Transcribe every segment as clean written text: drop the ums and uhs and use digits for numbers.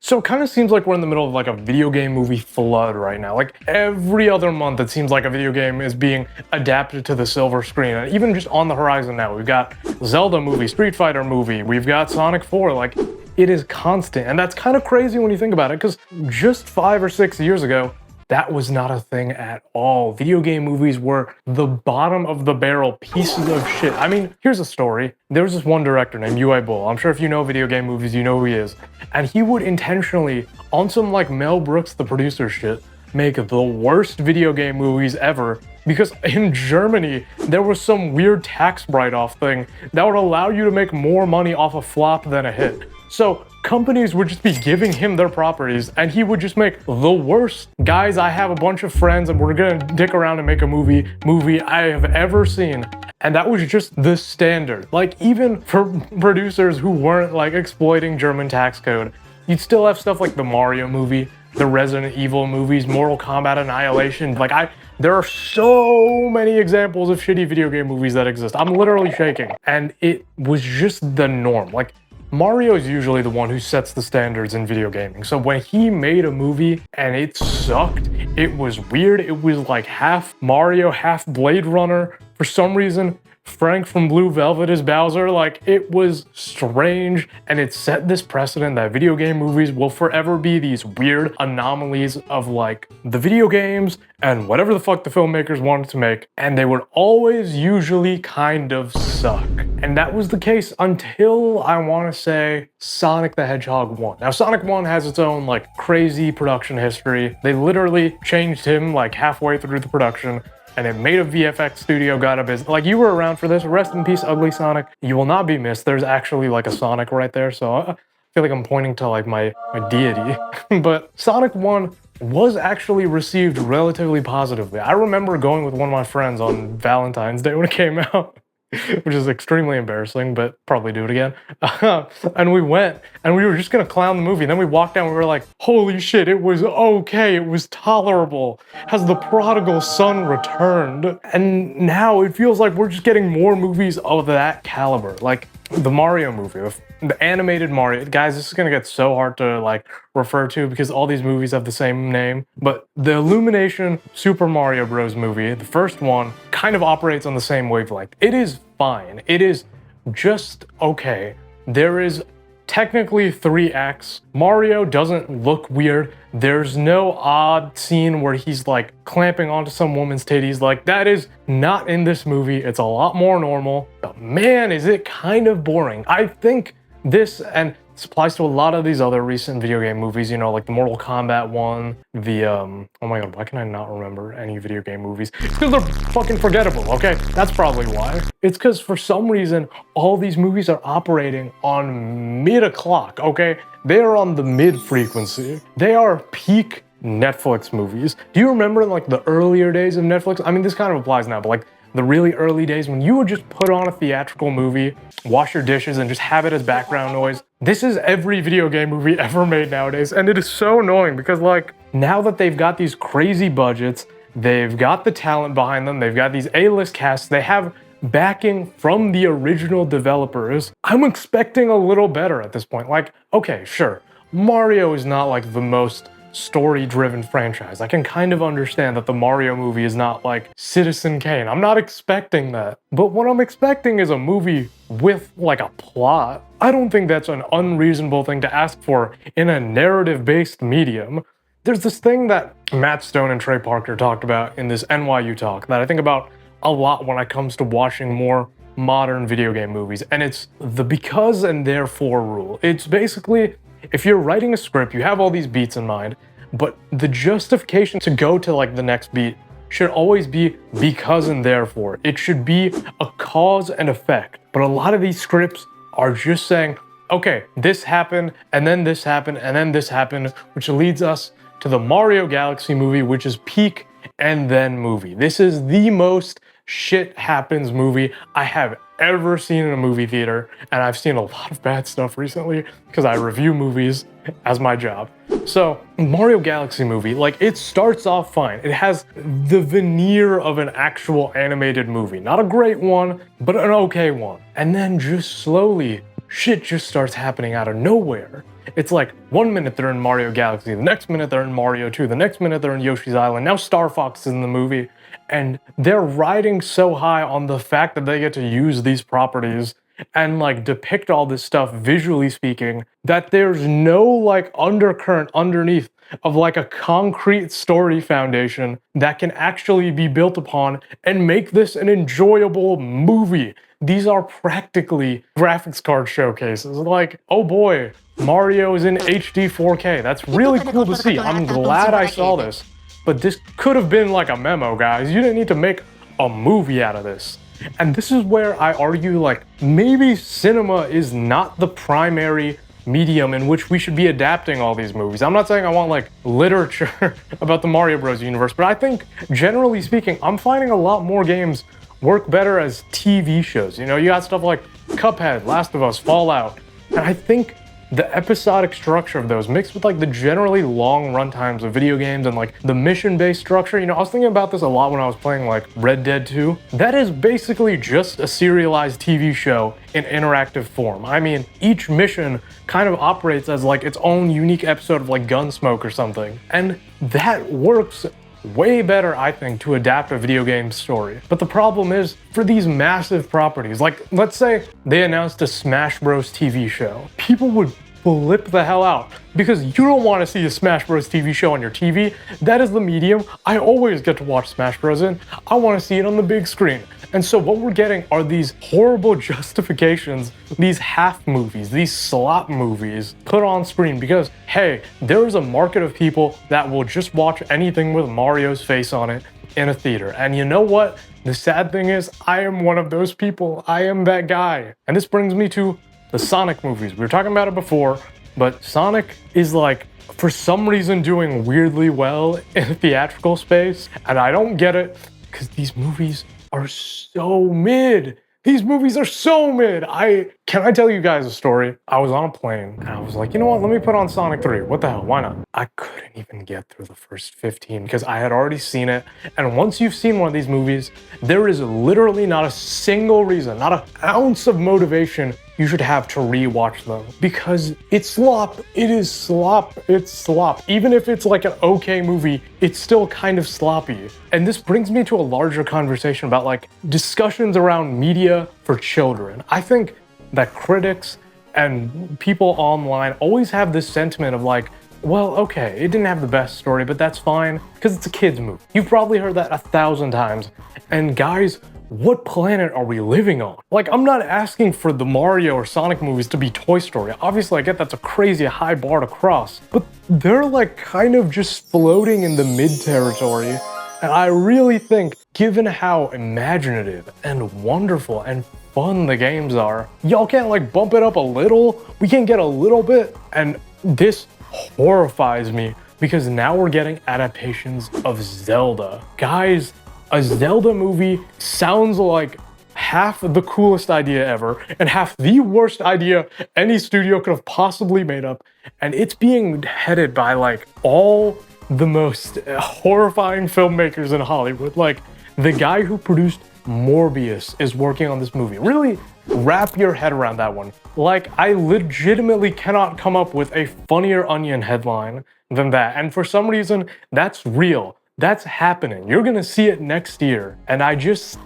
So it kind of seems like we're in the middle of like a video game movie flood right now. Like every other month, it seems like a video game is being adapted to the silver screen. And even just on the horizon now, we've got Zelda movie, Street Fighter movie, we've got Sonic 4. Like it is constant. And that's kind of crazy when you think about it, because just 5 or 6 years ago, that was not a thing at all. Video game movies were the bottom of the barrel pieces of shit. I mean, here's a story. There was this one director named Uwe Boll. I'm sure if you know video game movies, you know who he is. And he would intentionally, on some like Mel Brooks, the producer shit, make the worst video game movies ever, because in Germany, there was some weird tax write-off thing that would allow you to make more money off a flop than a hit. So companies would just be giving him their properties and he would just make the worst, guys, I have a bunch of friends and we're gonna dick around and make a movie I have ever seen. And that was just the standard. Like even for producers who weren't like exploiting German tax code, you'd still have stuff like the Mario movie, the Resident Evil movies, Mortal Kombat Annihilation. There are so many examples of shitty video game movies that exist. I'm literally shaking. And it was just the norm. Like Mario is usually the one who sets the standards in video gaming. So when he made a movie and it sucked, it was weird. It was like half Mario, half Blade Runner. For some reason, Frank from Blue Velvet is Bowser. Like, it was strange, and it set this precedent that video game movies will forever be these weird anomalies of like the video games and whatever the fuck the filmmakers wanted to make, and they would always usually kind of suck. And that was the case until, I want to say, Sonic the Hedgehog 1. Now, Sonic 1 has its own like crazy production history. They literally changed him like halfway through the production, and it made a VFX studio got a business. Like, you were around for this. Rest in peace, Ugly Sonic. You will not be missed. There's actually like a Sonic right there, so I feel like I'm pointing to like my deity. But Sonic 1 was actually received relatively positively. I remember going with one of my friends on Valentine's Day when it came out, which is extremely embarrassing, but probably do it again. And we went, and we were just gonna clown the movie. And then we walked out, and we were like, holy shit, it was okay, it was tolerable. Has the prodigal son returned? And now it feels like we're just getting more movies of that caliber. Like the Mario movie, the animated Mario. Guys, this is gonna get so hard to like refer to because all these movies have the same name. But the Illumination Super Mario Bros. Movie, the first one, kind of operates on the same wavelength. It is fine. It is just okay. There is technically 3 acts. Mario doesn't look weird. There's no odd scene where he's like clamping onto some woman's titties. Like, that is not in this movie. It's a lot more normal. But man, is it kind of boring. I think this, and this applies to a lot of these other recent video game movies, you know, like the Mortal Kombat one, the, oh my god, why can I not remember any video game movies? It's because they're fucking forgettable, okay? That's probably why. It's because for some reason, all these movies are operating on mid-o'clock, okay? They are on the mid-frequency. They are peak Netflix movies. Do you remember in like the earlier days of Netflix? I mean, this kind of applies now, but like the really early days when you would just put on a theatrical movie, wash your dishes, and just have it as background noise. This is every video game movie ever made nowadays, and it is so annoying because like now that they've got these crazy budgets, they've got the talent behind them, they've got these A-list casts, they have backing from the original developers, I'm expecting a little better at this point. Like, okay, sure, Mario is not like the most story-driven franchise. I can kind of understand that the Mario movie is not like Citizen Kane. I'm not expecting that. But what I'm expecting is a movie with like a plot. I don't think that's an unreasonable thing to ask for in a narrative-based medium. There's this thing that Matt Stone and Trey Parker talked about in this NYU talk that I think about a lot when it comes to watching more modern video game movies, and it's the because and therefore rule. It's basically, if you're writing a script, you have all these beats in mind, but the justification to go to like the next beat should always be because and therefore. It should be a cause and effect. But a lot of these scripts are just saying, okay, this happened, and then this happened, and then this happened, which leads us to the Mario Galaxy movie, which is peak and then movie. This is the most shit happens movie I have ever seen in a movie theater, and I've seen a lot of bad stuff recently because I review movies as my job. So Mario Galaxy movie, like, it starts off fine. It has the veneer of an actual animated movie. Not a great one, but an okay one. And then just slowly, shit just starts happening out of nowhere. It's like 1 minute they're in Mario Galaxy, the next minute they're in Mario 2, the next minute they're in Yoshi's Island, now Star Fox is in the movie, and they're riding so high on the fact that they get to use these properties and like depict all this stuff visually speaking, that there's no like undercurrent underneath of like a concrete story foundation that can actually be built upon and make this an enjoyable movie. These are practically graphics card showcases. Like, oh boy, Mario is in HD 4K. That's really cool to see. I'm glad I saw this. But this could have been like a memo, guys. You didn't need to make a movie out of this. And this is where I argue, like, maybe cinema is not the primary medium in which we should be adapting all these movies. I'm not saying I want like literature about the Mario Bros. Universe, but I think generally speaking, I'm finding a lot more games work better as TV shows. You know, you got stuff like Cuphead, Last of Us, Fallout, and I think the episodic structure of those mixed with like the generally long runtimes of video games and like the mission-based structure. You know, I was thinking about this a lot when I was playing like Red Dead 2. That is basically just a serialized TV show in interactive form. I mean, each mission kind of operates as like its own unique episode of like Gunsmoke or something. And that works way better, I think, to adapt a video game story. But the problem is, for these massive properties, like let's say they announced a Smash Bros. TV show, people would flip the hell out because you don't want to see a Smash Bros. TV show on your TV. That is the medium I always get to watch Smash Bros. In. I want to see it on the big screen. And so what we're getting are these horrible justifications, these half movies, these slop movies put on screen because, hey, there is a market of people that will just watch anything with Mario's face on it in a theater. And you know what? The sad thing is, I am one of those people. I am that guy. And this brings me to the Sonic movies. We were talking about it before, but Sonic is like, for some reason, doing weirdly well in the theatrical space. And I don't get it because these movies are so mid. These movies are so mid. Can I tell you guys a story? I was on a plane and I was like, you know what? Let me put on Sonic 3. What the hell? Why not? I couldn't even get through the first 15 because I had already seen it. And once you've seen one of these movies, there is literally not a single reason, not an ounce of motivation you should have to rewatch them because it's slop. It is slop. It's slop. Even if it's like an okay movie, it's still kind of sloppy. And this brings me to a larger conversation about like discussions around media for children. I think that critics and people online always have this sentiment of like, well, okay, it didn't have the best story, but that's fine because it's a kid's movie. You've probably heard that 1,000 times. And guys, what planet are we living on? Like, I'm not asking for the Mario or Sonic movies to be Toy Story. Obviously, I get that's a crazy high bar to cross, but they're like kind of just floating in the mid territory. And I really think, given how imaginative and wonderful and fun the games are, y'all can't like bump it up a little? We can't get a little bit? And this horrifies me because now we're getting adaptations of Zelda. Guys, a Zelda movie sounds like half the coolest idea ever and half the worst idea any studio could have possibly made up. And it's being headed by like all the most horrifying filmmakers in Hollywood. Like the guy who produced Morbius is working on this movie. Really wrap your head around that one. Like, I legitimately cannot come up with a funnier Onion headline than that. And for some reason, that's real. That's happening. You're gonna see it next year. And I just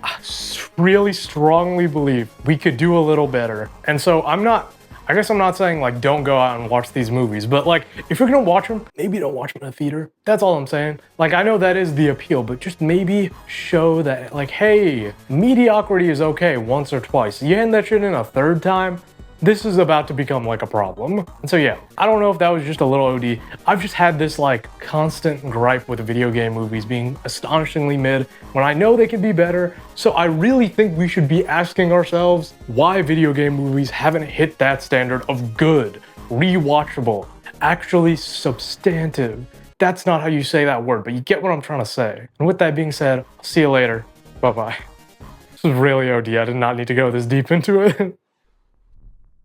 really strongly believe we could do a little better. And so I guess I'm not saying like don't go out and watch these movies, but like if you're gonna watch them, maybe don't watch them in a theater. That's all I'm saying. Like I know that is the appeal, but just maybe show that like, hey, mediocrity is okay once or twice. You hand that shit in a third time, this is about to become like a problem. And so yeah, I don't know if that was just a little OD. I've just had this like constant gripe with video game movies being astonishingly mid when I know they could be better. So I really think we should be asking ourselves why video game movies haven't hit that standard of good, rewatchable, actually substantive. That's not how you say that word, but you get what I'm trying to say. And with that being said, I'll see you later. Bye-bye. This is really OD. I did not need to go this deep into it.